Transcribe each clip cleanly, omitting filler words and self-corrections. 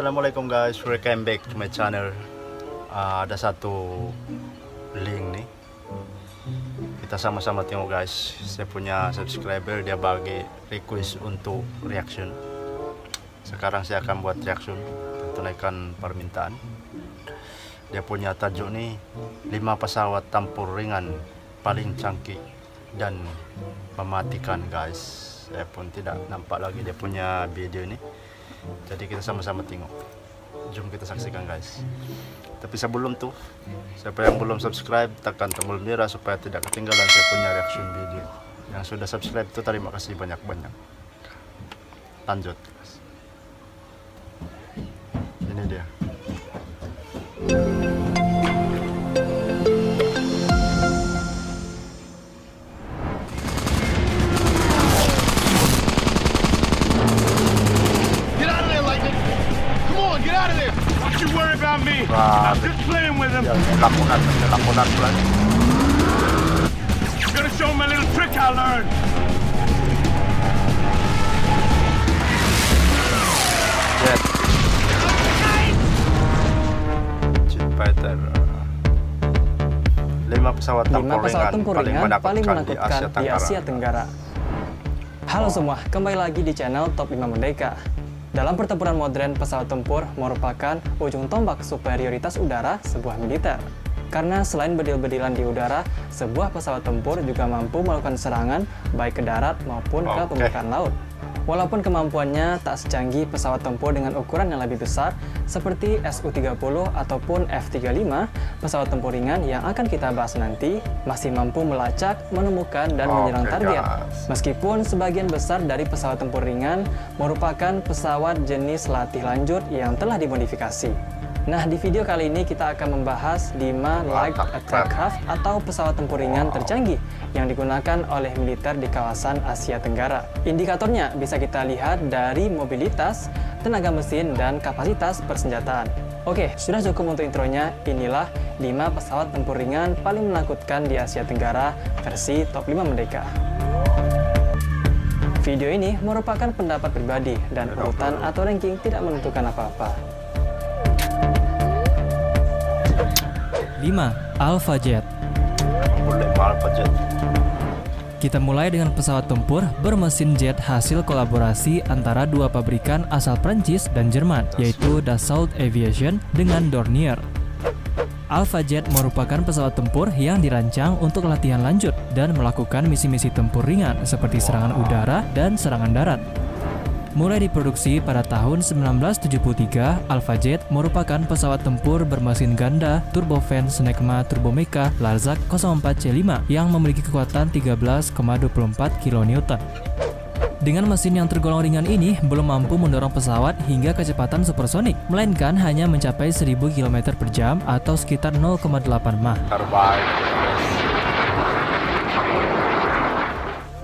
Assalamualaikum guys, welcome back to my channel. Ada satu link nih, kita sama-sama tengok guys. Saya punya subscriber, dia bagi request untuk reaction. Sekarang saya akan buat reaction, tunaikan permintaan. Dia punya tajuk nih, 5 pesawat tempur ringan paling canggih dan mematikan guys. Saya pun tidak nampak lagi dia punya video ini. Jadi kita sama-sama tengok. Jom kita saksikan guys. Tapi sebelum tuh, siapa yang belum subscribe, tekan tombol merah supaya tidak ketinggalan saya punya reaction video. Yang sudah subscribe tuh terima kasih banyak-banyak. Lanjut guys. Ini dia. I'm just playing with him. Lakonan pula. I'm gonna show him a little trick I learned. Jet Fighter. 5 pesawat tempur ringan paling menakutkan di Asia Tenggara. Halo semua, kembali lagi di channel Top 5 Merdeka. Dalam pertempuran modern, pesawat tempur merupakan ujung tombak superioritas udara sebuah militer. Karena selain bedil-bedilan di udara, sebuah pesawat tempur juga mampu melakukan serangan baik ke darat maupun ke permukaan laut. Walaupun kemampuannya tak secanggih pesawat tempur dengan ukuran yang lebih besar seperti Su-30 ataupun F-35, pesawat tempur ringan yang akan kita bahas nanti masih mampu melacak, menemukan, dan menyerang target. Meskipun sebagian besar dari pesawat tempur ringan merupakan pesawat jenis latih lanjut yang telah dimodifikasi. Nah, di video kali ini kita akan membahas 5 light attack craft atau pesawat tempur ringan tercanggih yang digunakan oleh militer di kawasan Asia Tenggara. Indikatornya bisa kita lihat dari mobilitas, tenaga mesin, dan kapasitas persenjataan. Oke, sudah cukup untuk intronya. Inilah 5 pesawat tempur ringan paling menakutkan di Asia Tenggara versi Top 5 Merdeka. Video ini merupakan pendapat pribadi dan urutan atau ranking tidak menentukan apa-apa. 5. Alpha Jet. Kita mulai dengan pesawat tempur bermesin jet hasil kolaborasi antara dua pabrikan asal Prancis dan Jerman, yaitu Dassault Aviation dengan Dornier. Alpha Jet merupakan pesawat tempur yang dirancang untuk latihan lanjut dan melakukan misi-misi tempur ringan seperti serangan udara dan serangan darat. Mulai diproduksi pada tahun 1973, Alpha Jet merupakan pesawat tempur bermesin ganda turbofan Snecma Turbomeca Larzac 04C5 yang memiliki kekuatan 13,24 kN. Dengan mesin yang tergolong ringan ini belum mampu mendorong pesawat hingga kecepatan supersonik, melainkan hanya mencapai 1000 km per jam atau sekitar 0,8 Mach.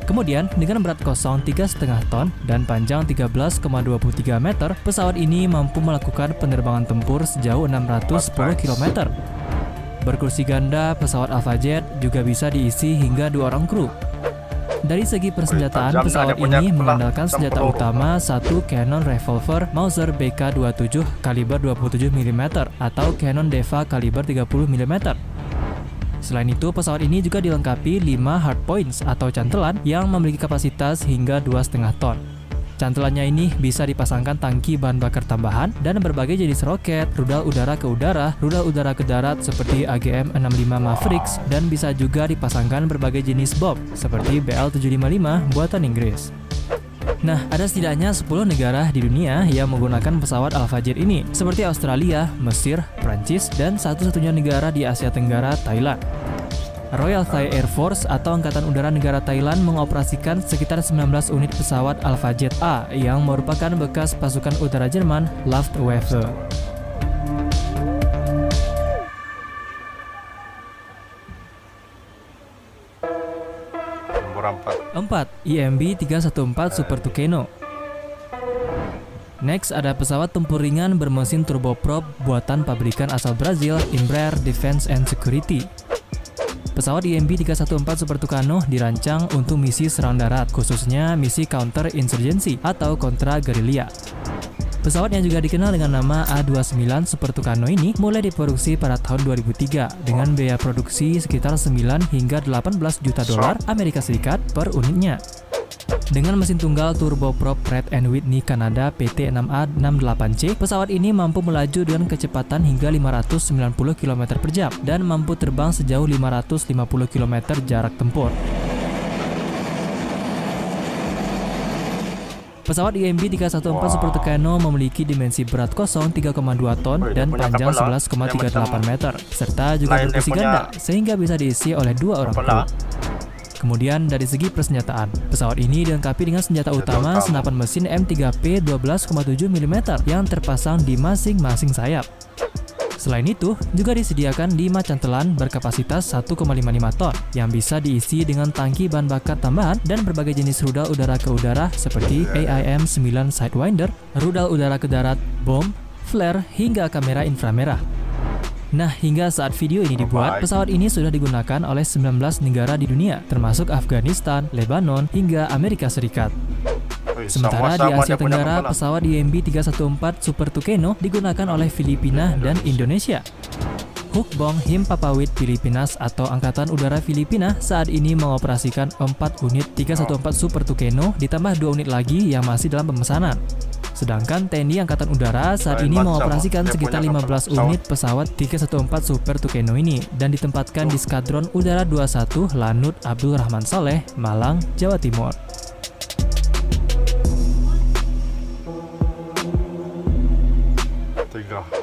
Kemudian, dengan berat kosong 3,5 ton dan panjang 13,23 meter, pesawat ini mampu melakukan penerbangan tempur sejauh 610 km. Berkursi ganda, pesawat Alpha Jet juga bisa diisi hingga 2 orang kru. Dari segi persenjataan, pesawat ini mengandalkan senjata utama satu Cannon Revolver Mauser BK27 kaliber 27 mm atau Cannon Deva kaliber 30 mm. Selain itu, pesawat ini juga dilengkapi 5 hardpoints atau cantelan yang memiliki kapasitas hingga 2,5 ton. Cantelannya ini bisa dipasangkan tangki bahan bakar tambahan dan berbagai jenis roket, rudal udara ke udara, rudal udara ke darat seperti AGM-65 Mavericks, dan bisa juga dipasangkan berbagai jenis bomb seperti BL-755 buatan Inggris. Nah, ada setidaknya 10 negara di dunia yang menggunakan pesawat Alpha Jet ini, seperti Australia, Mesir, Prancis, dan satu-satunya negara di Asia Tenggara, Thailand. Royal Thai Air Force atau Angkatan Udara Negara Thailand mengoperasikan sekitar 19 unit pesawat Alpha Jet A yang merupakan bekas pasukan udara Jerman Luftwaffe. 4. IMB-314 Super Tucano. Next, ada pesawat tempur ringan bermesin turboprop buatan pabrikan asal Brazil, Embraer Defense and Security. Pesawat IMB-314 Super Tucano dirancang untuk misi serang darat, khususnya misi counter insurgency atau kontra gerilya. Pesawat yang juga dikenal dengan nama A29 Super Tucano ini mulai diproduksi pada tahun 2003 dengan biaya produksi sekitar 9 hingga 18 juta dolar Amerika Serikat per unitnya. Dengan mesin tunggal turboprop Pratt & Whitney Kanada PT6A68C, pesawat ini mampu melaju dengan kecepatan hingga 590 km per jam dan mampu terbang sejauh 550 km jarak tempur. Pesawat IMB 314 Super Tucano memiliki dimensi berat kosong 3,2 ton dan panjang 11,38 meter, serta juga berkursi ganda sehingga bisa diisi oleh 2 orang kru. Kemudian dari segi persenjataan, pesawat ini dilengkapi dengan senjata utama senapan mesin M3P 12,7 mm yang terpasang di masing-masing sayap. Selain itu, juga disediakan 5 cantelan berkapasitas 1,55 ton yang bisa diisi dengan tangki bahan bakar tambahan dan berbagai jenis rudal udara ke udara seperti AIM-9 Sidewinder, rudal udara ke darat, bom, flare, hingga kamera inframerah. Nah, hingga saat video ini dibuat, pesawat ini sudah digunakan oleh 19 negara di dunia, termasuk Afghanistan, Lebanon, hingga Amerika Serikat. Sementara di Asia Tenggara, pesawat IMB 314 Super Tucano digunakan oleh Filipina dan Indonesia. Hukbong Him Papawit Pilipinas atau Angkatan Udara Filipina saat ini mengoperasikan 4 unit 314 Super Tucano ditambah 2 unit lagi yang masih dalam pemesanan. Sedangkan TNI Angkatan Udara saat ini mengoperasikan sekitar 15 unit pesawat 314 Super Tucano ini dan ditempatkan di Skadron Udara 21 Lanut Abdul Rahman Saleh, Malang, Jawa Timur.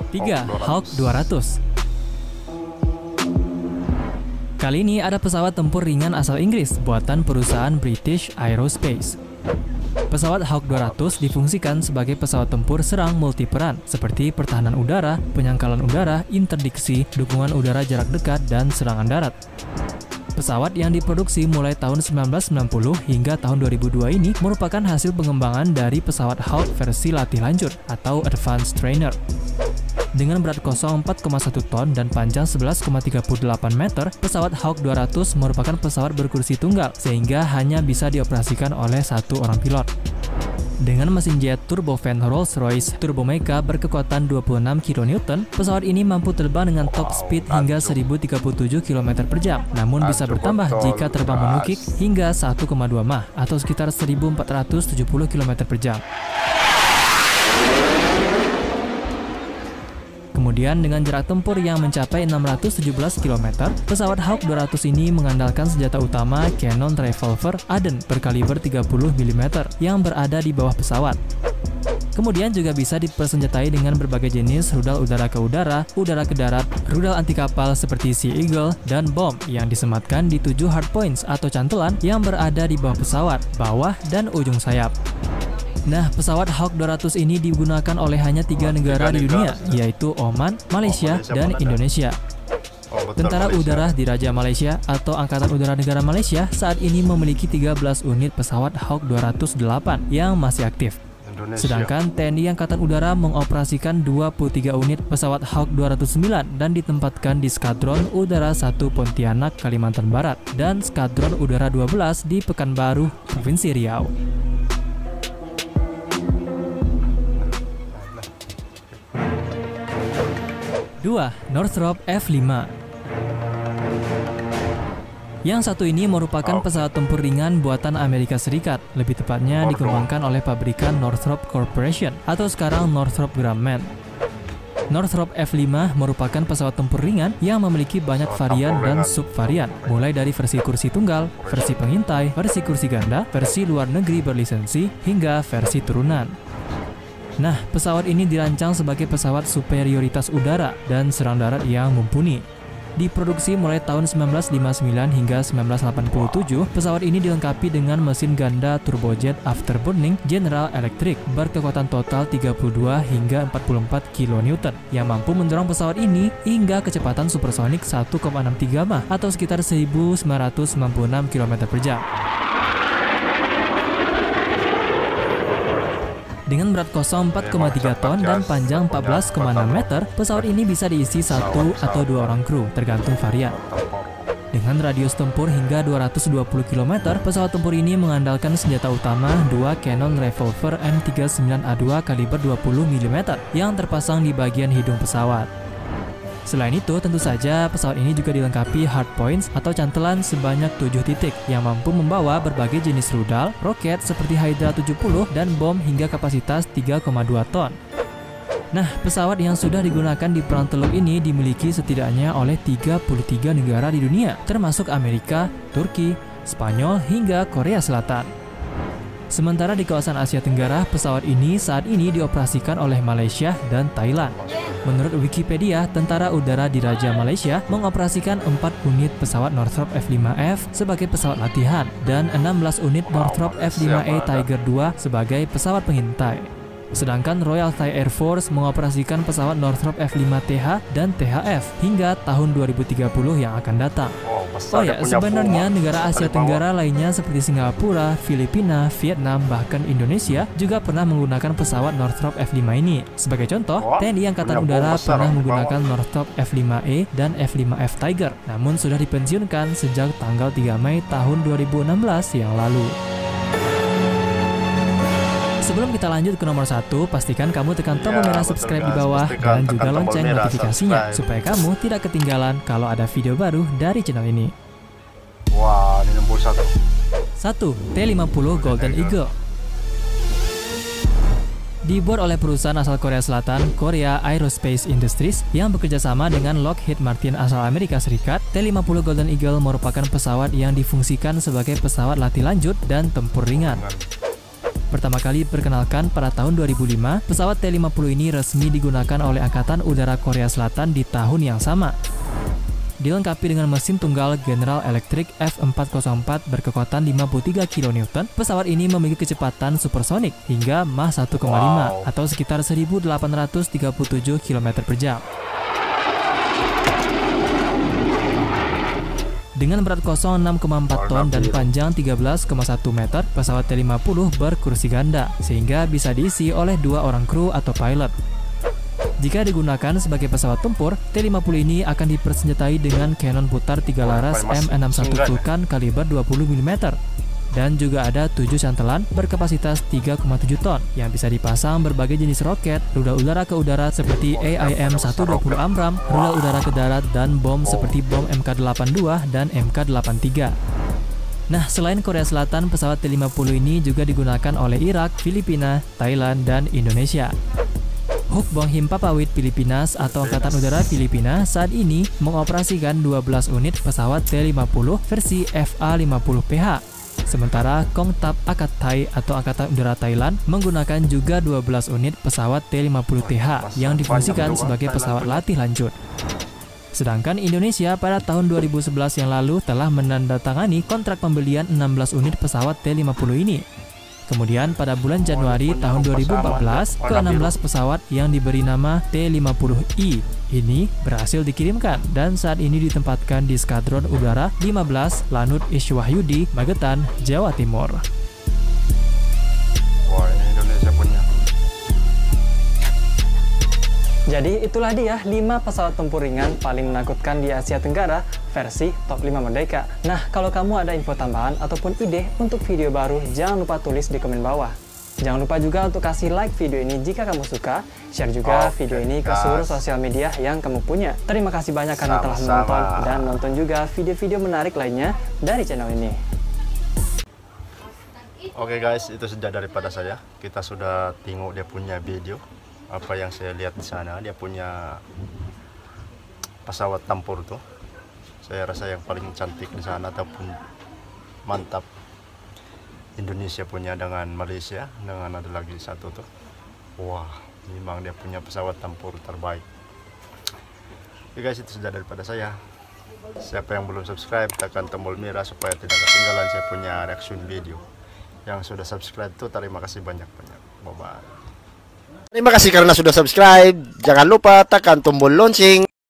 3. Hawk 200. Kali ini ada pesawat tempur ringan asal Inggris buatan perusahaan British Aerospace. Pesawat Hawk 200 difungsikan sebagai pesawat tempur serang multiperan seperti pertahanan udara, penyangkalan udara, interdiksi, dukungan udara jarak dekat, dan serangan darat. Pesawat yang diproduksi mulai tahun 1990 hingga tahun 2002 ini merupakan hasil pengembangan dari pesawat Hawk versi latih lanjut atau Advanced Trainer. Dengan berat kosong 4,1 ton dan panjang 11,38 meter, pesawat Hawk 200 merupakan pesawat berkursi tunggal sehingga hanya bisa dioperasikan oleh 1 orang pilot. Dengan mesin jet turbofan Rolls-Royce Turbomeca berkekuatan 26 kN, pesawat ini mampu terbang dengan top speed hingga 1037 km per jam, namun bisa bertambah jika terbang menukik hingga 1,2 Mach atau sekitar 1470 km per jam. Kemudian dengan jarak tempur yang mencapai 617 km, pesawat Hawk 200 ini mengandalkan senjata utama Cannon Revolver Aden berkaliber 30 mm yang berada di bawah pesawat. Kemudian juga bisa dipersenjatai dengan berbagai jenis rudal udara ke udara, udara ke darat, rudal anti kapal seperti Sea Eagle, dan bom yang disematkan di 7 hardpoints atau cantelan yang berada di bawah pesawat, bawah, dan ujung sayap. Nah, pesawat Hawk 200 ini digunakan oleh hanya 3 negara di dunia, yaitu Oman, Malaysia, dan Indonesia. Tentara Udara Diraja Malaysia atau Angkatan Udara Negara Malaysia saat ini memiliki 13 unit pesawat Hawk 208 yang masih aktif. Sedangkan TNI Angkatan Udara mengoperasikan 23 unit pesawat Hawk 209 dan ditempatkan di Skadron Udara 1 Pontianak, Kalimantan Barat, dan Skadron Udara 12 di Pekanbaru, Provinsi Riau. 2. Northrop F-5. Yang satu ini merupakan pesawat tempur ringan buatan Amerika Serikat, lebih tepatnya dikembangkan oleh pabrikan Northrop Corporation atau sekarang Northrop Grumman. Northrop F-5 merupakan pesawat tempur ringan yang memiliki banyak varian dan subvarian, mulai dari versi kursi tunggal, versi pengintai, versi kursi ganda, versi luar negeri berlisensi, hingga versi turunan. Nah, pesawat ini dirancang sebagai pesawat superioritas udara dan serang darat yang mumpuni. Diproduksi mulai tahun 1959 hingga 1987, pesawat ini dilengkapi dengan mesin ganda turbojet afterburning General Electric berkekuatan total 32 hingga 44 kN yang mampu mendorong pesawat ini hingga kecepatan supersonik 1,63 Mach atau sekitar 1996 km per jam. Dengan berat kosong 4,3 ton dan panjang 14,6 meter, pesawat ini bisa diisi 1 atau 2 orang kru, tergantung varian. Dengan radius tempur hingga 220 km, pesawat tempur ini mengandalkan senjata utama 2 Cannon Revolver M39A2 kaliber 20 mm yang terpasang di bagian hidung pesawat. Selain itu, tentu saja pesawat ini juga dilengkapi hardpoints atau cantelan sebanyak 7 titik yang mampu membawa berbagai jenis rudal, roket seperti Hydra 70 dan bom hingga kapasitas 3,2 ton. Nah, pesawat yang sudah digunakan di Perang Teluk ini dimiliki setidaknya oleh 33 negara di dunia, termasuk Amerika, Turki, Spanyol, hingga Korea Selatan. Sementara di kawasan Asia Tenggara, pesawat ini saat ini dioperasikan oleh Malaysia dan Thailand. Menurut Wikipedia, Tentara Udara Diraja Malaysia mengoperasikan 4 unit pesawat Northrop F-5F sebagai pesawat latihan dan 16 unit Northrop F-5A Tiger II sebagai pesawat pengintai. Sedangkan Royal Thai Air Force mengoperasikan pesawat Northrop F-5TH dan THF hingga tahun 2030 yang akan datang. Oh ya, sebenarnya negara Asia Tenggara lainnya seperti Singapura, Filipina, Vietnam, bahkan Indonesia juga pernah menggunakan pesawat Northrop F-5 ini. Sebagai contoh, TNI Angkatan Udara pernah menggunakan Northrop F-5E dan F-5F Tiger, namun sudah dipensiunkan sejak tanggal 3 Mei tahun 2016 yang lalu. Sebelum kita lanjut ke nomor 1, pastikan kamu tekan tombol merah subscribe di bawah dan juga lonceng notifikasinya supaya kamu tidak ketinggalan kalau ada video baru dari channel ini. Wah, ini nomor 1. 1. T-50 Golden Eagle. Dibuat oleh perusahaan asal Korea Selatan, Korea Aerospace Industries, yang bekerja sama dengan Lockheed Martin asal Amerika Serikat, T-50 Golden Eagle merupakan pesawat yang difungsikan sebagai pesawat latih lanjut dan tempur ringan. Pertama kali diperkenalkan pada tahun 2005, pesawat T-50 ini resmi digunakan oleh Angkatan Udara Korea Selatan di tahun yang sama. Dilengkapi dengan mesin tunggal General Electric F404 berkekuatan 53 kN, pesawat ini memiliki kecepatan supersonik hingga Mach 1,5 atau sekitar 1837 km per jam. Dengan berat kosong 6,4 ton dan panjang 13,1 meter, pesawat T-50 berkursi ganda, sehingga bisa diisi oleh 2 orang kru atau pilot. Jika digunakan sebagai pesawat tempur, T-50 ini akan dipersenjatai dengan kanon putar 3 laras M61 Vulcan kaliber 20 mm. Dan juga ada 7 cantelan berkapasitas 3,7 ton yang bisa dipasang berbagai jenis roket, rudal udara ke udara seperti AIM-120 Amram, rudal udara ke darat, dan bom seperti bom MK82 dan MK83. Nah, selain Korea Selatan, pesawat T-50 ini juga digunakan oleh Irak, Filipina, Thailand, dan Indonesia. Huk Bong Him Papawit Pilipinas atau Angkatan Udara Filipina saat ini mengoperasikan 12 unit pesawat T-50 versi FA-50PH. Sementara Kong Tap Akat Thai atau Angkatan Udara Thailand menggunakan juga 12 unit pesawat T-50TH yang difungsikan sebagai pesawat latih lanjut. Sedangkan Indonesia pada tahun 2011 yang lalu telah menandatangani kontrak pembelian 16 unit pesawat T-50 ini. Kemudian pada bulan Januari tahun 2014, ke-16 pesawat yang diberi nama T-50I ini berhasil dikirimkan dan saat ini ditempatkan di Skadron Udara 15 Lanut Iswahyudi, Magetan, Jawa Timur. Wah, ini Indonesia punya. Jadi itulah dia 5 pesawat tempur ringan paling menakutkan di Asia Tenggara versi Top 5 Merdeka. Nah, kalau kamu ada info tambahan ataupun ide untuk video baru, jangan lupa tulis di komen bawah. Jangan lupa juga untuk kasih like video ini jika kamu suka, share juga video ini ke seluruh sosial media yang kamu punya. Terima kasih banyak karena telah menonton dan nonton juga video-video menarik lainnya dari channel ini. Oke guys, itu saja daripada saya. Kita sudah tengok dia punya video. Apa yang saya lihat di sana, dia punya pesawat tempur tuh. Saya rasa yang paling cantik di sana ataupun mantap Indonesia punya dengan Malaysia, dengan ada lagi satu tuh. Wah, memang dia punya pesawat tempur terbaik. Oke guys, itu saja daripada saya. Siapa yang belum subscribe, tekan tombol merah supaya tidak ketinggalan saya punya reaction video. Yang sudah subscribe tuh terima kasih banyak-banyak. Bye bye. Terima kasih karena sudah subscribe. Jangan lupa tekan tombol lonceng.